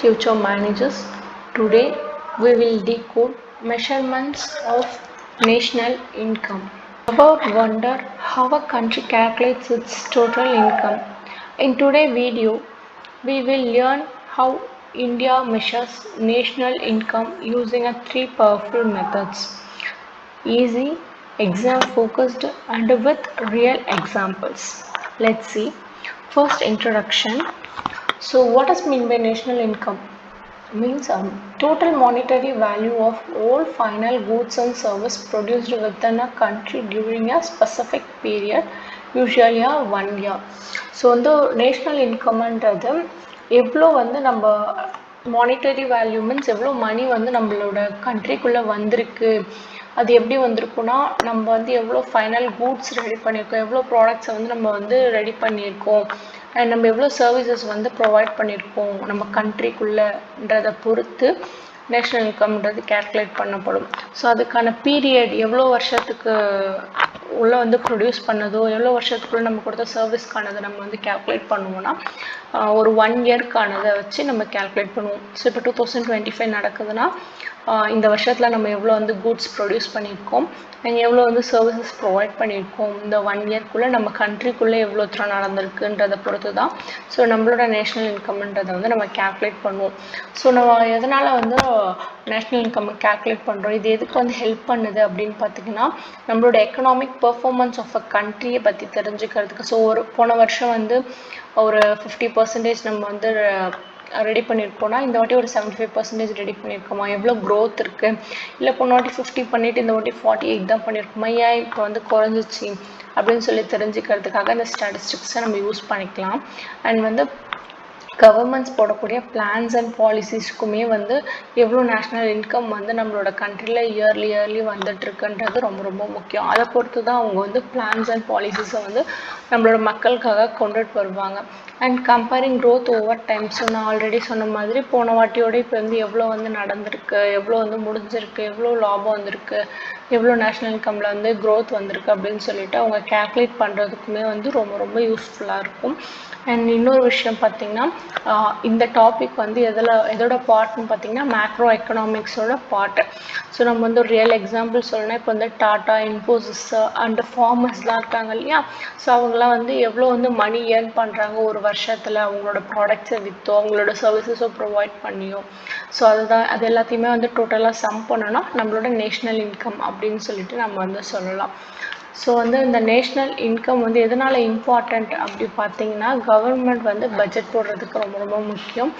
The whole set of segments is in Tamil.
future managers. Today we will decode measurements of national income. About wonder how a country calculates its total income. In today's video, we will learn how India measures national income using three powerful methods: easy, exam focused, and with real examples. Let's see. First, introduction. So, what does mean by national income? Means total monetary value of all final goods and service produced within a country during a specific period, usually a 1 year. So வந்து நேஷ்னல் இன்கம்ன்றது எவ்வளோ வந்து நம்ம மானிட்டரி வேல்யூ மீன்ஸ் எவ்வளோ மணி வந்து நம்மளோட கண்ட்ரிக்குள்ளே வந்திருக்கு, அது எப்படி வந்திருக்குன்னா நம்ம வந்து எவ்வளோ ஃபைனல் கூட்ஸ் ரெடி பண்ணியிருக்கோம், எவ்வளோ ப்ராடக்ட்ஸை வந்து நம்ம வந்து ரெடி பண்ணியிருக்கோம், அண்ட் நம்ம எவ்வளோ சர்வீசஸ் வந்து ப்ரொவைட் பண்ணியிருக்கோம் நம்ம கண்ட்ரிக்குள்ளன்றதை பொறுத்து நேஷ்னல் இன்கம்ன்றது கேல்குலேட் பண்ணப்படும். ஸோ அதுக்கான பீரியட் எவ்வளோ வருஷத்துக்கு உள்ளே வந்து ப்ரொடியூஸ் பண்ணதோ, எவ்வளோ வருஷத்துக்குள்ளே நம்ம கொடுத்த சர்வீஸ்க்கானதை நம்ம வந்து கேல்குலேட் பண்ணுவோம்னா ஒரு 1 இயர்க்கானதை வச்சு நம்ம கேல்குலேட் பண்ணுவோம். ஸோ இப்போ 2025 நடக்குதுன்னா இந்த வருஷத்தில் நம்ம எவ்வளோ வந்து கூட்ஸ் ப்ரொடியூஸ் பண்ணியிருக்கோம், நாங்கள் எவ்வளோ வந்து சர்வீசஸ் ப்ரொவைட் பண்ணியிருக்கோம், இந்த 1 இயர்க்குள்ளே நம்ம கண்ட்ரிக்குள்ளே எவ்வளோ தூரம் நடந்திருக்குன்றதை பொறுத்து தான் ஸோ நம்மளோட நேஷ்னல் இன்கம்ன்றதை வந்து நம்ம கேல்குலேட் பண்ணுவோம். ஸோ நம்ம எதனால் வந்து நேஷ்னல் இன்கம் கேல்குலேட் பண்ணுறோம், இது எதுக்கு வந்து ஹெல்ப் பண்ணுது அப்படின்னு பார்த்தீங்கன்னா நம்மளோட எக்கனாமிக் பெர்ஃபார்மன்ஸ் ஆஃப் அ கண்ட்ரியை பற்றி தெரிஞ்சுக்கிறதுக்கு. ஸோ போன வருஷம் வந்து ஒரு 50% நம்ம வந்து ரெடி பண்ணியிருக்கோம்னா இந்த வாட்டி ஒரு 75% ரெடி பண்ணியிருக்கோமா, எவ்வளோ க்ரோத் இருக்குது, இல்லை போன வாட்டி 50 பண்ணிவிட்டு இந்த வாட்டி 48 தான் பண்ணியிருக்கோமா, ஏன் இப்போ வந்து குறைஞ்சிச்சு அப்படின்னு சொல்லி தெரிஞ்சுக்கிறதுக்காக இந்த ஸ்டாட்டிஸ்டிக்ஸை நம்ம யூஸ் பண்ணிக்கலாம். அண்ட் வந்து கவர்மெண்ட்ஸ் போடக்கூடிய பிளான்ஸ் அண்ட் பாலிசிஸ்க்குமே வந்து எவ்வளோ நேஷ்னல் இன்கம் வந்து நம்மளோட கண்ட்ரியில் இயர்லி வந்துட்டுருக்குன்றது ரொம்ப ரொம்ப முக்கியம். அதை பொறுத்து தான் அவங்க வந்து பிளான்ஸ் அண்ட் பாலிசிஸை வந்து நம்மளோட மக்களுக்காக கொண்டுட்டு வருவாங்க. And comparing growth over time. So நான் ஆல்ரெடி சொன்ன மாதிரி போன வாட்டியோட இப்போ வந்து எவ்வளோ வந்து நடந்திருக்கு, எவ்வளோ வந்து முடிஞ்சிருக்கு, எவ்வளோ லாபம் வந்திருக்கு, எவ்வளோ நேஷ்னல் இன்கமில் வந்து க்ரோத் வந்திருக்கு அப்படின்னு சொல்லிட்டு அவங்க கேல்குலேட் பண்ணுறதுக்குமே வந்து ரொம்ப ரொம்ப யூஸ்ஃபுல்லாக இருக்கும். அண்ட் இன்னொரு விஷயம் பார்த்திங்கன்னா இந்த டாபிக் வந்து எதோட பார்ட்னு பார்த்திங்கன்னா மேக்ரோ எக்கனாமிக்ஸோட பார்ட்டு. ஸோ நம்ம வந்து ஒரு ரியல் எக்ஸாம்பிள் சொல்லணும்னா இப்போ வந்து டாட்டா, இன்ஃபோசிஸ் அண்ட் ஃபார்மர்ஸ்லாம் இருக்காங்க இல்லையா, ஸோ அவங்களாம் வந்து எவ்வளோ வந்து மணி ஏர்ன் பண்ணுறாங்க ஒரு வருஷத்தில் அவங்களோட ப்ராடக்ட்ஸை விற்றோ அவங்களோட சர்வீசஸோ ப்ரொவைட் பண்ணியோ. ஸோ அது எல்லாத்தையுமே வந்து டோட்டலாக சம் பண்ணோன்னா நம்மளோட நேஷ்னல் இன்கம் அப்படின்னு சொல்லிட்டு நம்ம வந்து சொல்லலாம். ஸோ வந்து இந்த நேஷ்னல் இன்கம் வந்து எதனால் இம்பார்ட்டண்ட் அப்படி பார்த்தீங்கன்னா கவர்மெண்ட் வந்து பட்ஜெட் போடுறதுக்கு ரொம்ப ரொம்ப முக்கியம்.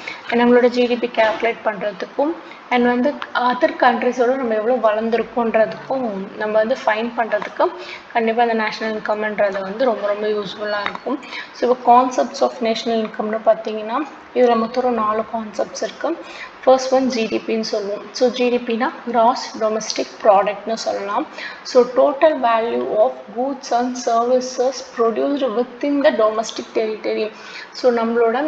நம்மளோட ஜிடிபி கேல்குலேட் பண்ணுறதுக்கும் அண்ட் வந்து அதர் கண்ட்ரிஸோடு நம்ம எவ்வளோ வளர்ந்துருக்கோன்றதுக்கும் நம்ம வந்து ஃபைன் பண்ணுறதுக்கும் கண்டிப்பாக இந்த நேஷ்னல் இன்கம்ன்றது வந்து ரொம்ப ரொம்ப யூஸ்ஃபுல்லாக இருக்கும். ஸோ இப்போ கான்செப்ட்ஸ் ஆஃப் நேஷ்னல் இன்கம்னு பார்த்தீங்கன்னா இதில் மொத்தம் 4 கான்செப்ட்ஸ் இருக்குது. ஃபர்ஸ்ட் ஒன் ஜிடிபின்னு சொல்லுவோம். ஸோ ஜிடிபினா கிராஸ் டொமஸ்டிக் ப்ராடக்ட்னு சொல்லலாம். So total value of goods and services produced within the domestic territory. So நம்மளோட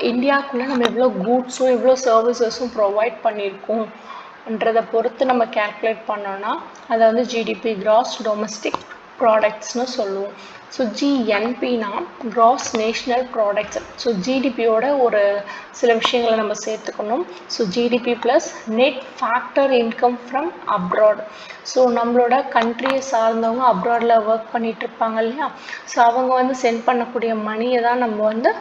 இந்தியாவுக்குள்ளே நம்ம எவ்வளோ கூட்ஸும் எவ்வளோ சர்வீசஸும் ப்ரொவைட் பண்ணியிருக்கோம்ன்றதை பொறுத்து நம்ம கேல்குலேட் பண்ணோன்னா அதை வந்து ஜிடிபி கிராஸ் டொமஸ்டிக் ப்ராடக்ட்ஸ்னு சொல்லுவோம். ஸோ ஜிஎன்பினா கிராஸ் நேஷ்னல் ப்ராடக்ட்ஸ். ஸோ ஜிடிபியோட ஒரு சில விஷயங்களை நம்ம சேர்த்துக்கணும். So GDP plus net factor income from abroad. So நம்மளோட கண்ட்ரியை சார்ந்தவங்க அப்ராடில் ஒர்க் பண்ணிகிட்டு இருப்பாங்க இல்லையா, ஸோ அவங்க வந்து சென்ட் பண்ணக்கூடிய மணியை தான் நம்ம வந்து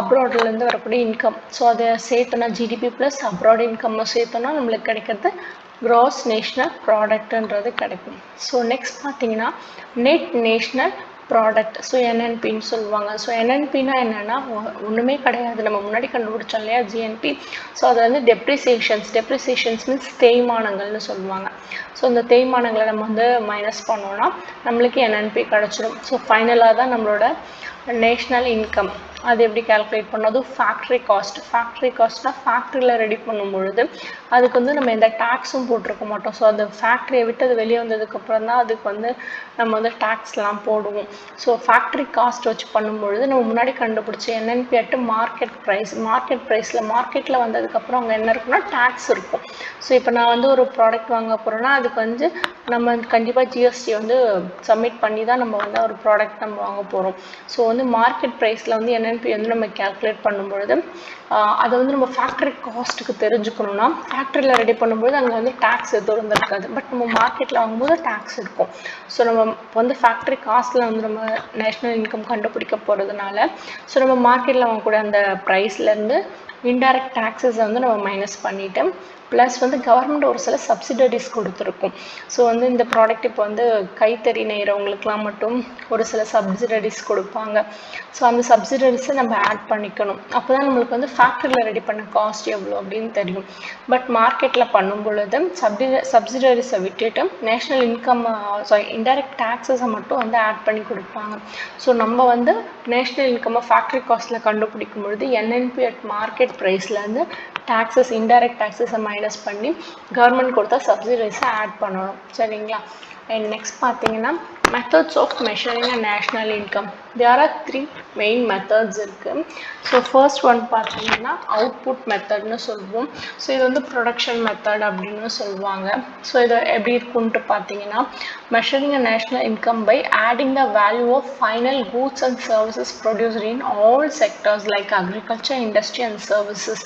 அப்ராட்லேருந்து வரக்கூடிய இன்கம். ஸோ அதை சேர்த்தோன்னா ஜிடிபி ப்ளஸ் அப்ராட் இன்கம்மை சேர்த்தோன்னா நம்மளுக்கு கிடைக்கிறது கிராஸ் நேஷ்னல் ப்ராடக்ட்ன்றது கிடைக்கும். ஸோ நெக்ஸ்ட் பார்த்தீங்கன்னா நெட் நேஷ்னல் ப்ராடக்ட். ஸோ என்என்பின்னு சொல்லுவாங்க. ஸோ என்என்பின்னா என்னென்னா ஒன்றுமே கிடையாது, நம்ம முன்னாடி கண்டுபிடிச்சோம் இல்லையா ஜிஎன்பி. ஸோ அது வந்து டெப்ரிசியேஷன்ஸ் மீன்ஸ் தேய்மானங்கள்னு சொல்லுவாங்க. ஸோ இந்த தேய்மானங்களை நம்ம வந்து மைனஸ் பண்ணோன்னா நம்மளுக்கு என்என்பி கிடச்சிடும். ஸோ ஃபைனலாக தான் நம்மளோட நேஷ்னல் இன்கம். அது எப்படி கேல்குலேட் பண்ணோம், அதுவும் ஃபேக்ட்ரி காஸ்ட்னால் ஃபேக்ட்ரியில் ரெடி பண்ணும் பொழுது அதுக்கு வந்து நம்ம எந்த டேக்ஸும் போட்டிருக்க மாட்டோம். ஸோ அந்த ஃபேக்ட்ரியை விட்டு அது வெளியே வந்ததுக்கப்புறம் தான் அதுக்கு வந்து நம்ம வந்து டேக்ஸ்லாம் போடுவோம். ஸோ ஃபேக்ட்ரி காஸ்ட் வச்சு பண்ணும்பொழுது நம்ம முன்னாடி கண்டுபிடிச்சி என்என்பி அட்டு மார்க்கெட் மார்க்கெட்டில் வந்ததுக்கப்புறம் அங்கே என்ன இருக்குன்னா டேக்ஸ் இருக்கும். ஸோ இப்போ நான் வந்து ஒரு ப்ராடக்ட் வாங்க போகிறோன்னா அதுக்கு வந்து நம்ம கண்டிப்பாக ஜிஎஸ்டி வந்து சப்மிட் பண்ணி தான் நம்ம வந்து ஒரு ப்ராடக்ட் நம்ம வாங்க போகிறோம். ஸோ வந்து மார்க்கெட் ப்ரைஸில் வந்து என்ன NNP வந்து நம்ம கேல்குலேட் பண்ணும்பொழுது அதை வந்து நம்ம ஃபேக்ட்ரி காஸ்ட்டுக்கு தெரிஞ்சுக்கணும்னா ஃபேக்ட்ரியில் ரெடி பண்ணும்போது அங்கே வந்து டேக்ஸ் எதுவும் இருந்திருக்காது. பட் நம்ம மார்க்கெட்டில் வாங்கும்போது டேக்ஸ் இருக்கும். ஸோ நம்ம வந்து ஃபேக்ட்ரி காஸ்ட்டில் வந்து நம்ம நேஷ்னல் இன்கம் கண்டுபிடிக்க போகிறதுனால ஸோ நம்ம மார்க்கெட்டில் வாங்கக்கூடிய அந்த ப்ரைஸ்லேருந்து இன்டைரக்ட் டேக்ஸஸை வந்து நம்ம மைனஸ் பண்ணிவிட்டு ப்ளஸ் வந்து கவர்மெண்ட் ஒரு சில சப்சிடரிஸ் கொடுத்துருக்கும். ஸோ வந்து இந்த ப்ராடக்ட் இப்போ வந்து கைத்தறி நெய்கிறவங்களுக்குலாம் மட்டும் ஒரு சில சப்சிடரிஸ் கொடுப்பாங்க. ஸோ அந்த சப்சிடரிஸை நம்ம ஆட் பண்ணிக்கணும். அப்போ தான் நம்மளுக்கு வந்து ஃபேக்ட்ரியில் ரெடி பண்ண காஸ்ட் எவ்வளோ அப்படின்னு தெரியும். பட் மார்க்கெட்டில் பண்ணும் பொழுது சப்சிடரிஸை விட்டுட்டு நேஷ்னல் இன்கம் இன்டைரக்ட் டேக்ஸஸை மட்டும் வந்து ஆட் பண்ணி கொடுப்பாங்க. ஸோ நம்ம வந்து நேஷ்னல் இன்கம்மை ஃபேக்ட்ரி காஸ்ட்டில் கண்டுபிடிக்கும் பொழுது NNP அட் மார்க்கெட் ப்ரைஸ்லேருந்து டேக்ஸஸ் இன்டைரக்ட் டேக்ஸஸை மைனஸ் பண்ணி கவர்மெண்ட் கொடுத்தா சப்சிடரிஸை ஆட் பண்ணணும். சரிங்களா? அண்ட் நெக்ஸ்ட் பார்த்தீங்கன்னா methods of measuring a national income. There are 3 main methods இருக்குது. ஸோ ஃபர்ஸ்ட் ஒன் பார்த்தீங்கன்னா அவுட்புட் மெத்தட்னு சொல்லுவோம். ஸோ இது வந்து ப்ரொடக்ஷன் மெத்தட் அப்படின்னு சொல்லுவாங்க. ஸோ இதை எப்படி இருக்குன்ட்டு பார்த்தீங்கன்னா measuring a national income by adding the value of final goods and services produced in all sectors like agriculture, industry and services.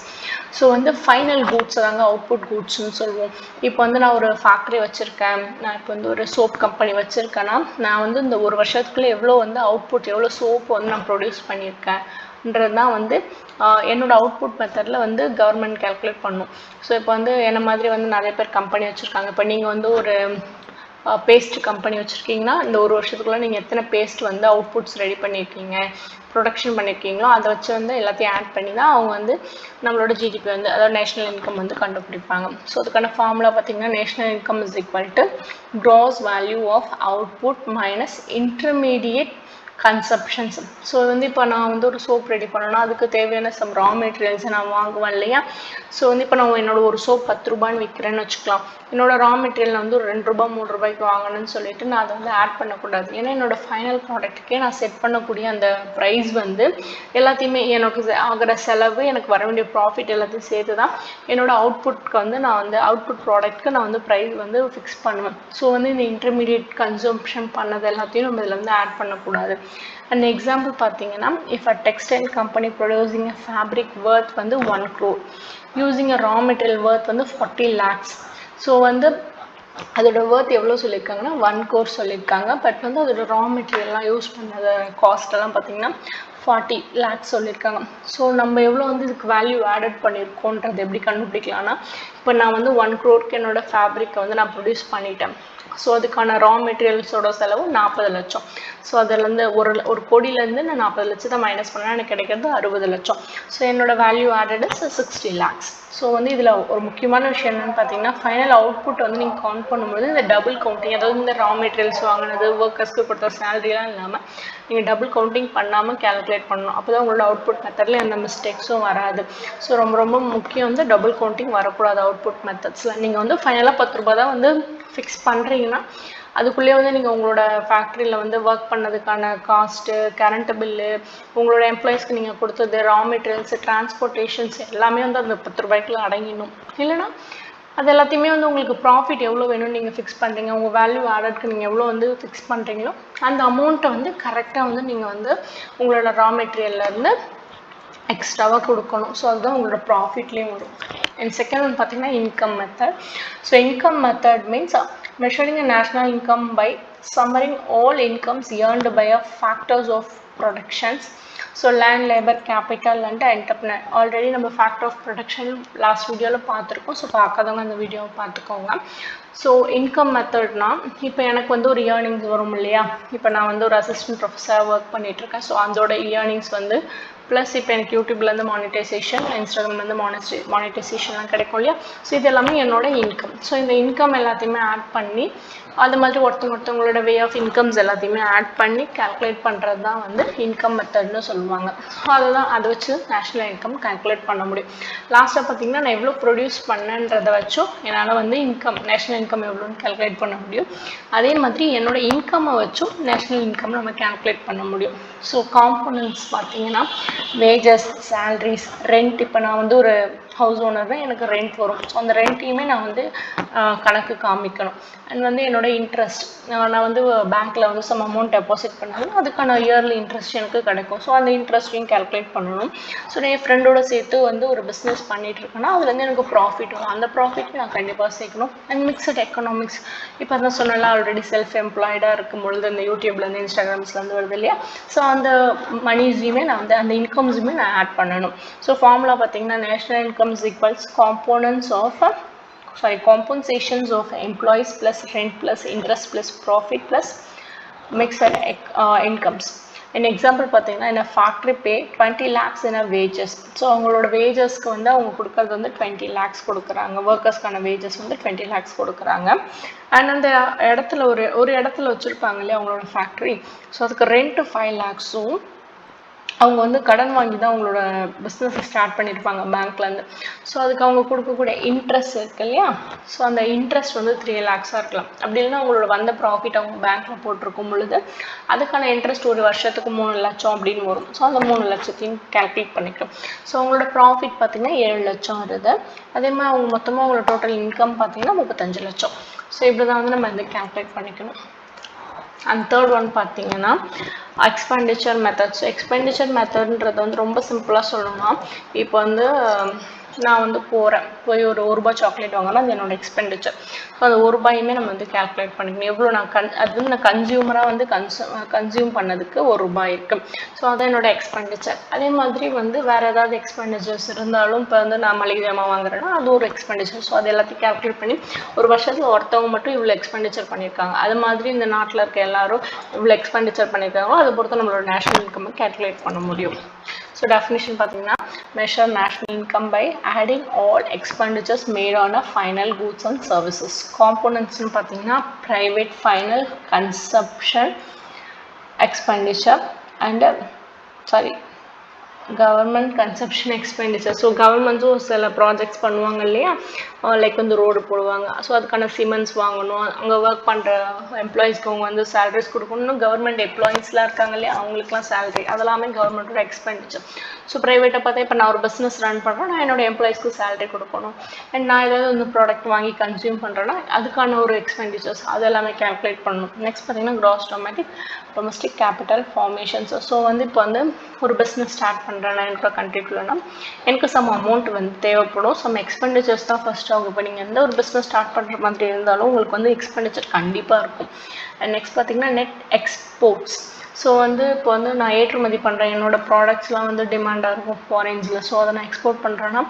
So வந்து ஃபைனல் கூட்ஸ் தாங்க அவுட்புட் கூட்ஸ்னு சொல்லுவோம். இப்போ வந்து நான் ஒரு ஃபேக்ட்ரி வச்சுருக்கேன், நான் இப்போ வந்து ஒரு சோப் கம்பெனி வச்சுருக்கேன்னா நான் வந்து இந்த ஒரு வருஷத்துக்குள்ளே எவ்வளோ வந்து அவுட்புட் எவ்வளோ சோப்பு வந்து நான் ப்ரொடியூஸ் பண்ணியிருக்கேன்ன்றது தான் வந்து என்னோடய அவுட்புட் மெத்தடில் வந்து கவர்மெண்ட் கேல்குலேட் பண்ணும். ஸோ இப்போ வந்து என்ன மாதிரி வந்து நிறைய பேர் கம்பெனி வச்சுருக்காங்க. இப்போ நீங்கள் வந்து ஒரு பேஸ்ட் கம்பெனி வச்சுருக்கீங்கன்னா இந்த ஒரு வருஷத்துக்குள்ளே நீங்கள் எத்தனை பேஸ்ட் வந்து அவுட்புட்ஸ் ரெடி பண்ணியிருக்கீங்க, ப்ரொடக்ஷன் பண்ணியிருக்கீங்களோ அதை வச்சு வந்து எல்லாத்தையும் ஆட் பண்ணி தான் அவங்க வந்து நம்மளோட ஜிடிபி வந்து அதாவது நேஷ்னல் இன்கம் வந்து கண்டுபிடிப்பாங்க. ஸோ அதுக்கான ஃபார்முலா பார்த்தீங்கன்னா national income is equal to gross value of output minus intermediate consumptions. So வந்து இப்போ நான் வந்து ஒரு சோப் ரெடி பண்ணணும்னா அதுக்கு தேவையான சம் ரா மெட்டீரியல்ஸை நான் வாங்குவேன் இல்லையா? ஸோ வந்து இப்போ நான் என்னோட ஒரு சோப் 10 ரூபான்னு விற்கிறேன்னு வச்சுக்கலாம். என்னோட ரா மெட்டீரியல் வந்து ஒரு 2 ரூபா 3 ரூபாய்க்கு வாங்கணும்னு சொல்லிட்டு நான் அதை வந்து ஆட் பண்ணக்கூடாது. ஏன்னா என்னோட ஃபைனல் ப்ராடக்ட்டுக்கே நான் செட் பண்ணக்கூடிய அந்த ப்ரைஸ் வந்து எல்லாத்தையுமே எனக்கு ஆகிற செலவு எனக்கு வர வேண்டிய ப்ராஃபிட் எல்லாத்தையும் சேர்த்து தான் என்னோட அவுட்புட்க்கு வந்து நான் வந்து அவுட்புட் ப்ராடக்ட்க்கு நான் வந்து ப்ரைஸ் வந்து ஃபிக்ஸ் பண்ணுவேன். ஸோ வந்து இந்த இன்டர்மீடியேட் கன்சம்ஷன் பண்ணது எல்லாத்தையும் நம்ம இதில் வந்து ஆட் பண்ணக்கூடாது. அண்ட் எக்ஸாம்பிள் பார்த்தீங்கன்னா if a textile company producing a fabric worth வந்து 1 crore using a raw material worth வந்து 40 lakhs. ஸோ வந்து அதோட வர்த் எவ்வளோ சொல்லியிருக்காங்கன்னா 1 crore சொல்லியிருக்காங்க. பட் வந்து அதோட ரா மெட்டீரியல்லாம் யூஸ் பண்ணத காஸ்ட்டெல்லாம் பார்த்தீங்கன்னா 40 lakhs சொல்லியிருக்காங்க. ஸோ நம்ம எவ்வளோ வந்து இதுக்கு வேல்யூ ஆடட் பண்ணியிருக்கோன்றது எப்படி கண்டுபிடிக்கலாம்னா இப்போ நான் வந்து 1 crore என்னோட ஃபேப்ரிக்கை வந்து நான் ப்ரொடியூஸ் பண்ணிட்டேன். ஸோ அதுக்கான ரா மெட்டீரியல்ஸோட செலவு 40 லட்சம். ஸோ அதுலேருந்து ஒரு கோடியிலேருந்து நான் 40 லட்சத்தை மைனஸ் பண்ணால் எனக்கு கிடைக்கிறது 60 லட்சம். ஸோ என்னோட value added is 60 lakhs. So வந்து இதில் ஒரு முக்கியமான விஷயம் என்னென்னு பார்த்தீங்கன்னா ஃபைனல் அவுட்புட் வந்து நீங்கள் கவுண்ட் பண்ணும்போது இந்த டபுள் கவுண்டிங், அதாவது இந்த ரா மெட்டீரியல்ஸ் வாங்கினது, ஒர்க்கர்ஸ்க்கு கொடுத்த சேலரிலாம் இல்லாமல் நீங்கள் டபுள் கவுண்டிங் பண்ணாமல் கேல்குலேட் பண்ணணும். அப்போ தான் உங்களோட அவுட்புட் மெத்தடில் எந்த மிஸ்டேக்ஸும் வராது. ஸோ ரொம்ப ரொம்ப முக்கியம் வந்து டபுள் கவுண்டிங் வரக்கூடாது அவுட்புட் மெத்தட்ஸில். நீங்கள் வந்து ஃபைனலாக 10 ரூபா தான் வந்து ஃபிக்ஸ் பண்ணுறீங்கன்னா அதுக்குள்ளேயே வந்து நீங்கள் உங்களோட ஃபேக்ட்ரியில் வந்து ஒர்க் பண்ணதுக்கான காஸ்ட்டு, கரண்ட்டு பில்லு, உங்களோட எம்ப்ளாயிஸ்க்கு நீங்கள் கொடுத்தது, ரா மெட்டீரியல்ஸு, டிரான்ஸ்போர்ட்டேஷன்ஸ் எல்லாமே வந்து அந்த 10 ரூபாய்க்குள்ள அடங்கிடணும். இல்லைனா அது எல்லாத்தையுமே வந்து உங்களுக்கு ப்ராஃபிட் எவ்வளோ வேணும்னு நீங்கள் ஃபிக்ஸ் பண்ணுறீங்க, உங்கள் வேல்யூ ஆடட்க்கு நீங்கள் எவ்வளோ வந்து ஃபிக்ஸ் பண்ணுறீங்களோ அந்த அமௌண்ட்டை வந்து கரெக்டாக வந்து நீங்கள் வந்து உங்களோட ரா மெட்டீரியல்லேருந்து எக்ஸ்ட்ராவாக கொடுக்கணும். ஸோ அதுதான் உங்களோட ப்ராஃபிட்லேயும் வரும். அண்ட் செகண்ட் ஒன் பார்த்தீங்கன்னா income method. So income method means measuring a national income by summing all incomes earned by a factors of productions. So land, labor, capital and entrepreneur. Already நம்ம factor of production last வீடியோவில் பார்த்துருக்கோம். ஸோ பார்க்காதவங்க அந்த வீடியோவை பார்த்துக்கோங்க. ஸோ இன்கம் மெத்தட்னா இப்போ எனக்கு வந்து ஒரு இயர்னிங்ஸ் வரும் இல்லையா? இப்போ நான் வந்து ஒரு அசிஸ்டன்ட் ப்ரொஃபஸராக ஒர்க் பண்ணிகிட்ருக்கேன். ஸோ அதோட இயர்னிங்ஸ் வந்து ப்ளஸ் இப்போ எனக்கு யூடியூப்லேருந்து மானிட்டைசேஷன், இன்ஸ்டாகிராம்லேருந்து மானிட்டைசேஷன்லாம் கிடைக்கும் இல்லையா? ஸோ இது எல்லாமே என்னோட இன்கம். ஸோ இந்த இன்கம் எல்லாத்தையுமே ஆட் பண்ணி அது மாதிரி ஒருத்தவங்களோட வே ஆஃப் இன்கம்ஸ் எல்லாத்தையுமே ஆட் பண்ணி கால்குலேட் பண்ணுறது தான் வந்து இன்கம் மெத்தட்னு சொல்லுவாங்க. ஸோ அதை வச்சு நேஷ்னல் இன்கம் கால்குலேட் பண்ண முடியும். லாஸ்ட்டாக பார்த்தீங்கன்னா நான் எவ்வளோ ப்ரொடியூஸ் பண்ணேன்றதை வச்சும் என்னால் வந்து நேஷ்னல் இன்கம் எவ்வளோன்னு கால்குலேட் பண்ண முடியும். அதே மாதிரி என்னோட இன்கம்மை வச்சும் நேஷ்னல் இன்கம் நம்ம கால்குலேட் பண்ண முடியும். ஸோ காம்போனன்ட்ஸ் பார்த்தீங்கன்னா வேஜஸ், சேலரிஸ், ரெண்ட். இப்போ நான் வந்து ஒரு ஹவுஸ் ஓனர் தான் எனக்கு ரெண்ட் வரும். ஸோ அந்த ரெண்ட்டையுமே நான் வந்து கணக்கு காமிக்கணும். அண்ட் வந்து என்னோட இன்ட்ரெஸ்ட் நான் வந்து பேங்க்கில் வந்து சம் அமௌண்ட் டெபாசிட் பண்ணாலும் அதுக்கான இயர்லி இன்ட்ரெஸ்ட் எனக்கு கிடைக்கும். ஸோ அந்த இன்ட்ரெஸ்ட்டையும் கால்குலேட் பண்ணணும். ஸோ நான் என் ஃப்ரெண்டோட சேர்த்து வந்து ஒரு பிஸ்னஸ் பண்ணிட்டு இருக்கேன்னா அதுலேருந்து எனக்கு ப்ராஃபிட் வரும். அந்த ப்ராஃபிட் நான் கண்டிப்பாக சேர்க்கணும். அண்ட் மிக்சட் எக்கனாமிக்ஸ் இப்போ தான் சொன்னால ஆல்ரெடி செல்ஃப் எம்ப்ளாய்டாக இருக்கும் பொழுது இந்த யூடியூப்லேருந்து இன்ஸ்டாகிராம்ஸ்லேருந்து வருது இல்லையா. ஸோ அந்த மணிஸையுமே நான் வந்து அந்த இன்கம்ஸுமே நான் ஆட் பண்ணணும். ஸோ ஃபார்முலா பார்த்தீங்கன்னா national income is equals compensations of employees plus rent plus interest plus profit plus mixed incomes. In example பார்த்தீங்கன்னா in a factory pay 20 lakhs in a wages. So அவங்களோட வேஜஸ்க்கு வந்து அவங்க கொடுக்கறது வந்து 20 lakhs கொடுக்குறாங்க. ஒர்க்கர்ஸ்க்கான வேஜஸ் வந்து 20 lakhs கொடுக்குறாங்க. அண்ட் அந்த இடத்துல ஒரு இடத்துல வச்சுருப்பாங்க இல்லையா அவங்களோட ஃபேக்ட்ரி. ஸோ அதுக்கு ரெண்ட் 5 lakhs-உம் அவங்க வந்து கடன் வாங்கி தான் அவங்களோட பிஸ்னஸை ஸ்டார்ட் பண்ணியிருப்பாங்க பேங்க்லேருந்து. ஸோ அதுக்கு அவங்க கொடுக்கக்கூடிய இன்ட்ரெஸ்ட் இருக்கு இல்லையா. ஸோ அந்த இன்ட்ரெஸ்ட் வந்து 3 lakhs-ஆக இருக்கலாம். அப்படி இல்லைன்னா அவங்களோட வந்த ப்ராஃபிட் அவங்க பேங்க்கில் போட்டிருக்கும் பொழுது அதுக்கான இன்ட்ரெஸ்ட் ஒரு வருஷத்துக்கு 3 லட்சம் அப்படின்னு வரும். ஸோ அந்த 3 லட்சத்தையும் கால்குலேட் பண்ணிக்கிறோம். ஸோ அவங்களோட ப்ராஃபிட் பார்த்திங்கன்னா 7 லட்சம் வருது. அதே மாதிரி அவங்க மொத்தமாக அவங்களோட டோட்டல் இன்கம் பார்த்திங்கன்னா 35 லட்சம். ஸோ இப்படி தான் வந்து நம்ம வந்து கால்குலேட் பண்ணிக்கணும். அண்ட் தேர்ட் ஒன் பார்த்தீங்கன்னா எக்ஸ்பெண்டிச்சர் மெத்தட்ஸ். எக்ஸ்பெண்டிச்சர் மெத்தட்ன்றது வந்து ரொம்ப சிம்பிளாக சொல்லணும்னா இப்போ வந்து நான் வந்து போய் ஒரு ரூபாய் சாக்லேட் வாங்கினா அது என்னோட எக்ஸ்பெண்டிச்சர். ஸோ அந்த ரூபாயுமே நம்ம வந்து கால்குலேட் பண்ணிக்கணும். எவ்வளோ நான் அது வந்து நான் கன்சியூமராக வந்து கன்சியூம் பண்ணதுக்கு ரூபாய் இருக்குது. ஸோ அதான் என்னோட எக்ஸ்பெண்டிச்சர். அதே மாதிரி வந்து வேறு ஏதாவது எக்ஸ்பெண்டிச்சர்ஸ் இருந்தாலும் இப்போ வந்து நான் மளிகை ஜாமான் வாங்குறேன்னா அது ஒரு எக்ஸ்பெண்டிச்சர். ஸோ அது எல்லாத்தையும் கால்குலேட் பண்ணி ஒரு வருஷத்தில் ஒருத்தவங்க மட்டும் இவ்வளோ எக்ஸ்பெண்டிச்சர் பண்ணியிருக்காங்க, அது மாதிரி இந்த நாட்டில் இருக்க எல்லாரும் இவ்வளோ எக்ஸ்பெண்டிச்சர் பண்ணியிருக்காங்களோ அதை பொறுத்து நம்மளோட நேஷனல் இன்கம் கால்குலேட் பண்ண முடியும். ஸோ டெஃபினிஷன் பார்த்தீங்கன்னா measure national income by adding all expenditures made on a final goods and services. Components பார்த்தீங்கன்னா private final consumption expenditure and government consumption expenditure. So கவர்மெண்ட்ஸும் சில ப்ராஜெக்ட்ஸ் பண்ணுவாங்க இல்லையா, லைக் வந்து ரோடு போடுவாங்க. ஸோ அதுக்கான சிமெண்ட்ஸ் வாங்கணும், அங்கே ஒர்க் பண்ணுற எம்ப்ளாயீஸ்க்கு அவங்க வந்து சேலரிஸ் கொடுக்கணும். கவர்மெண்ட் எம்ப்ளாயீஸ்லாம் இருக்காங்க இல்லையா அவங்களுக்குலாம் சேலரி, அதெல்லாமே கவர்மெண்ட்டோட எக்ஸ்பெண்டிச்சர். ஸோ ப்ரைவேட்டை பார்த்தா இப்போ நான் ஒரு பிஸ்னஸ் ரன் பண்ணுறேன், நான் என்னோட எம்ப்ளாயீஸ்க்கு சேலரி கொடுக்கணும். அண்ட் நான் ஏதாவது வந்து ப்ராடக்ட் வாங்கி கன்சியூம் பண்ணுறேன்னா அதுக்கான ஒரு எக்ஸ்பெண்டிச்சர்ஸ் அது எல்லாமே கால்குலேட் பண்ணணும். நெக்ஸ்ட் பார்த்தீங்கன்னா gross domestic capital formations. So வந்து இப்போ வந்து ஒரு பிஸ்னஸ் ஸ்டார்ட் பண்ணுறேன்னா என்னோட கண்ட்ரிக்குள்ளேனா எனக்கு சம் அமௌண்ட் வந்து தேவைப்படும். சம் எக்ஸ்பெண்டிச்சர்ஸ் தான் ஃபஸ்ட் ஆகும். இப்போ நீங்கள் எந்த ஒரு பிஸ்னஸ் ஸ்டார்ட் பண்ணுற மாதிரி இருந்தாலும் உங்களுக்கு வந்து எக்ஸ்பெண்டிச்சர் கண்டிப்பாக இருக்கும். அண்ட் நெக்ஸ்ட் பார்த்தீங்கன்னா நெட் எக்ஸ்போர்ட்ஸ். ஸோ வந்து இப்போ வந்து நான் ஏற்றுமதி பண்ணுறேன், என்னோடய ப்ராடக்ட்ஸ்லாம் வந்து டிமாண்டாக இருக்கும் ஃபாரின்ஸில். ஸோ அதை நான் எக்ஸ்போர்ட் பண்ணுறேன்னா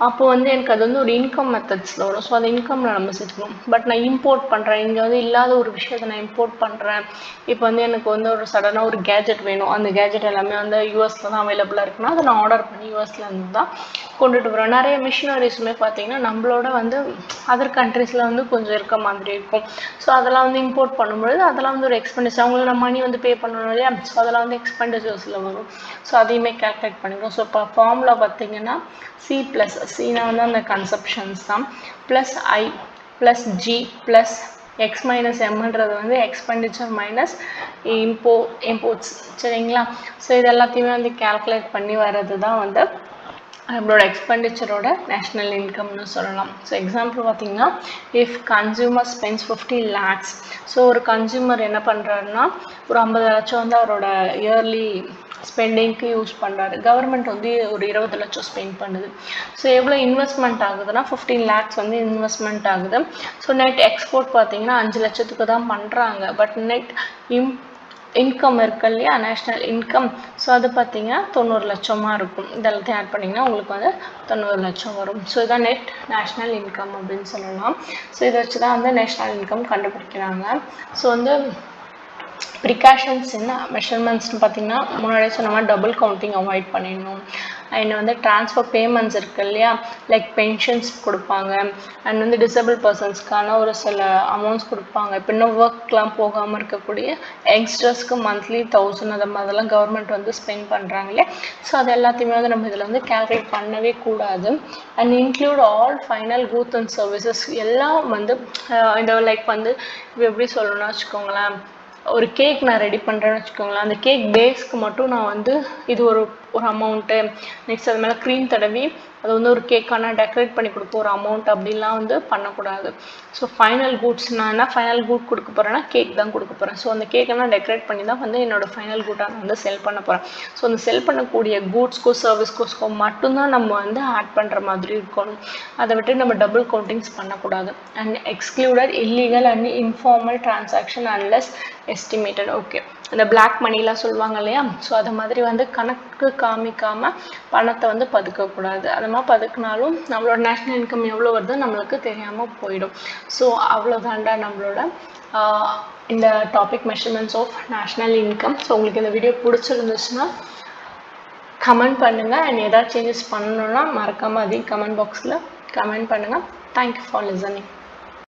அப்போ வந்து எனக்கு அது வந்து ஒரு இன்கம் மெத்தட்ஸில் வரும். ஸோ அந்த இன்கமில் நம்ம சேர்த்துக்கணும். பட் நான் இம்போர்ட் பண்ணுறேன், இங்கே வந்து இல்லாத ஒரு விஷயத்தை நான் இம்போர்ட் பண்ணுறேன். இப்போ வந்து எனக்கு வந்து ஒரு சடனாக ஒரு கேஜெட் வேணும், அந்த கேஜெட் எல்லாமே வந்து யூஎஸில் தான் அவைலபிளாக இருக்குன்னா அதை நான் ஆர்டர் பண்ணி யூஎஸ்லேருந்து தான் கொண்டுட்டு வரோம். நிறைய மிஷினரிஸுமே பார்த்தீங்கன்னா நம்மளோட வந்து அதர் கண்ட்ரீஸில் வந்து கொஞ்சம் இருக்க மாதிரி இருக்கும். ஸோ அதெல்லாம் வந்து இம்போர்ட் பண்ணும்பொழுது அதெல்லாம் வந்து ஒரு எக்ஸ்பெண்டிச்சர், அவங்களுக்கு நம்ம மணி வந்து பே பண்ணணும் இல்லையா. ஸோ அதெல்லாம் வந்து எக்ஸ்பெண்டிச்சர்ஸில் வரும். ஸோ அதையுமே கால்குலேட் பண்ணிக்கிறோம். ஸோ இப்போ ஃபார்முலா பார்த்தீங்கன்னா C வந்து அந்த கன்சப்ஷன்ஸ் தான், plus I plus G plus X minus எம்ன்றது வந்து எக்ஸ்பெண்டிச்சர் மைனஸ் இம்போர்ட்ஸ். சரிங்களா. ஸோ இது எல்லாத்தையுமே வந்து கால்குலேட் பண்ணி வர்றது தான் வந்து நம்மளோட எக்ஸ்பெண்டிச்சரோட நேஷ்னல் இன்கம்னு சொல்லலாம். ஸோ எக்ஸாம்பிள் பார்த்தீங்கன்னா if consumer spends 50 lakhs. So ஒரு கன்சியூமர் என்ன பண்ணுறாருன்னா ஒரு 50 லட்சம் வந்து அவரோட இயர்லி ஸ்பெண்டிங்க்கு யூஸ் பண்ணுறாரு. கவர்மெண்ட் வந்து ஒரு 20 லட்சம் ஸ்பெண்ட் பண்ணுது. ஸோ எவ்வளோ இன்வெஸ்ட்மெண்ட் ஆகுதுன்னா 15 lakhs வந்து இன்வெஸ்ட்மெண்ட் ஆகுது. ஸோ நெட் எக்ஸ்போர்ட் பார்த்தீங்கன்னா 5 லட்சத்துக்கு தான் பண்ணுறாங்க. பட் நெட் இன்கம் இருக்கு இல்லையா, நேஷ்னல் இன்கம். ஸோ அது பார்த்தீங்கன்னா 90 லட்சமாக இருக்கும். இதெல்லாத்தையும் ஆட் பண்ணிங்கன்னா உங்களுக்கு வந்து 90 லட்சம் வரும். ஸோ இதான் நெட் நேஷ்னல் இன்கம் அப்படின்னு சொல்லலாம். ஸோ இதை வச்சு தான் வந்து நேஷ்னல் இன்கம் கண்டுபிடிக்கிறாங்க. ஸோ வந்து ப்ரிகாஷன்ஸ் என்ன மெஷர்மெண்ட்ஸ்னு பார்த்தீங்கன்னா முன்னாடியே சொன்ன மாதிரி டபுள் கவுண்டிங் அவாய்ட் பண்ணிடணும். அண்ட் வந்து ட்ரான்ஸ்ஃபர் பேமெண்ட்ஸ் இருக்குது இல்லையா, லைக் பென்ஷன்ஸ் கொடுப்பாங்க. அண்ட் வந்து டிசபிள் பர்சன்ஸ்க்கான ஒரு சில அமௌண்ட்ஸ் கொடுப்பாங்க. இப்போ இன்னும் ஒர்க்லாம் போகாமல் இருக்கக்கூடிய யங்ஸ்டர்ஸ்க்கு மந்த்லி 1000 அந்த மாதிரிலாம் கவர்மெண்ட் வந்து ஸ்பெண்ட் பண்ணுறாங்க இல்லையா. ஸோ அது எல்லாத்தையுமே வந்து நம்ம இதில் வந்து கால்குலேட் பண்ணவே கூடாது. And include all final goods and services எல்லாம் வந்து இந்த லைக் வந்து இப்போ எப்படி சொல்லணும்னா வச்சுக்கோங்களேன், ஒரு கேக் நான் ரெடி பண்ணுறேன்னு வச்சுக்கோங்களேன், அந்த கேக் பேஸ்க்கு மட்டும் நான் வந்து இது ஒரு ஒரு அமௌண்ட்டு, நெக்ஸ்ட் அது மேலே க்ரீம் தடவி அது வந்து ஒரு கேக்கான டெக்கரேட் பண்ணி கொடுக்க ஒரு அமௌண்ட் அப்படிலாம் வந்து பண்ணக்கூடாது. ஸோ ஃபைனல் கூட்ஸ் நான் என்ன ஃபைனல் கூட் கொடுக்க போகிறேன்னா கேக் தான் கொடுக்க போகிறேன். ஸோ அந்த கேக்கெல்லாம் டெக்கரேட் பண்ணி தான் வந்து என்னோடய ஃபைனல் கூட்டாக நான் வந்து செல் பண்ண போகிறேன். ஸோ அந்த செல் பண்ணக்கூடிய கூட்ஸ்க்கோ சர்வீஸ்க்கோ மட்டும்தான் நம்ம வந்து ஆட் பண்ணுற மாதிரி இருக்கணும். அதை விட்டு நம்ம டபுள் கவுண்டிங்ஸ் பண்ணக்கூடாது. And excluded illegal and informal transaction unless estimated. Okay, அந்த பிளாக் மணிலாம் சொல்லுவாங்க இல்லையா, ஸோ அது மாதிரி வந்து கணக்கு காமிக்காமல் பணத்தை வந்து பதுக்கக்கூடாது. அது மாதிரி பதுக்கினாலும் நம்மளோட நேஷ்னல் இன்கம் எவ்வளோ வருது நம்மளுக்கு தெரியாமல் போயிடும். ஸோ அவ்வளோதாண்டா நம்மளோட இந்த topic measurements of national income. So உங்களுக்கு இந்த வீடியோ பிடிச்சிருந்துச்சுன்னா கமெண்ட் பண்ணுங்கள். அண்ட் ஏதாவது சேஞ்சஸ் பண்ணணுன்னா மறக்காமல் அதையும் கமெண்ட் பாக்ஸில் கமெண்ட் பண்ணுங்கள். Thank you for listening.